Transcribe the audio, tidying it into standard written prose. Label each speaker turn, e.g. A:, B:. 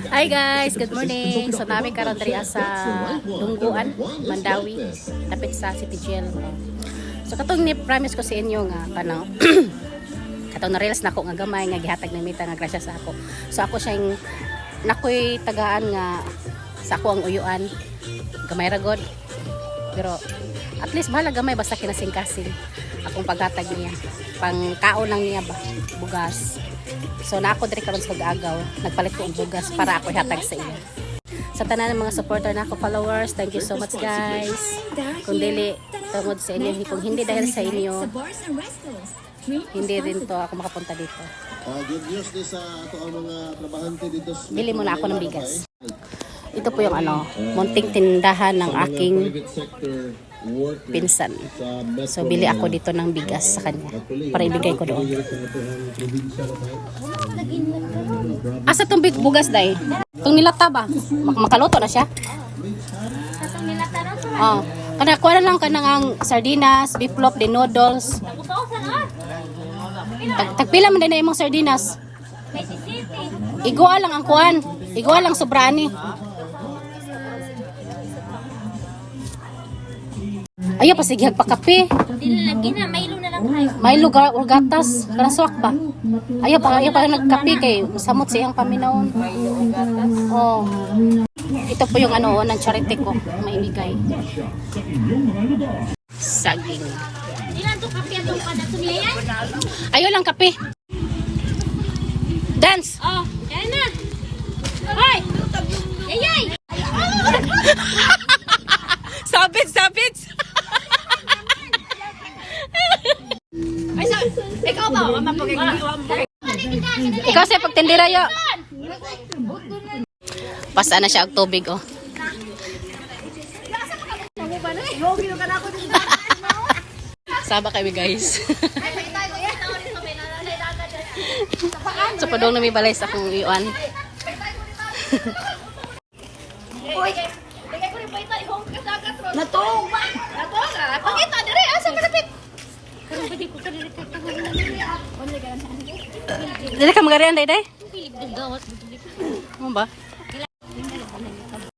A: Hi guys, good morning. So namin karon diri sa Lungguan, Mandawi, lapit sa City Jail. So katong ni promise ko sa inyo nga kanang katong na-realize nako nga gamay nga gihatag ni Mita nga grasya sa ako. So ako siyang nakoy tagaan nga sa ako ang uyuan. Gamay ra god. Pero at least bahala gamay basta kinasing-kasing akong paghatag niya. Pang kaon lang niya ba, bugas. So na ako diri karon sa agaw, nagpalit ko og bugas para ako ihatag sa iyo. Sa tanan ng mga supporter na ako, followers, thank you so much guys. Kung dili tungod sa inyo, kung hindi dahil sa inyo, hindi rin to ako makapunta dito.
B: Good news din sa ato ang mga trabahante dito.
A: Bili muna ako ng bigas. Ito po yung munting tindahan ng aking pinsan. So bili ako dito ng bigas sa kanya para ibigay ko doon. Asa tong bugas day? Kung nilata ba? Makaluto na siya? Oh, kana kuha lang kanang ang sardinas, biplop, the noodles. Tagpila man din na imong sardinas. Igwa lang ang kuan. Igwa lang sobrani. Ayaw pa sige pagkape.
C: Dili lagi na Milo na lang tayo.
A: Milo or gatas, para swak ba? Ayaw pa nagkape kay samot siyang paminawon. Oh. Ito po yung ng charity ko, maibigay. Saging.
C: Ilan to kape atong kada sumiyan?
A: Ayaw lang kape. Dance.
C: Oh, kaya na. Hoy! Ayay!
A: Sabit.
C: Ikaw ba?
A: Ikaw sa pagtindira yo. Pasa na siya og tubig oh. Saba kami guys. So padong na may balay sa akong iwan.
C: Natong ba? Natong ka? Pakita dire asa malapit.
A: Dili ka magarian day day?
C: Pilip ng gawat.
A: Ano ba?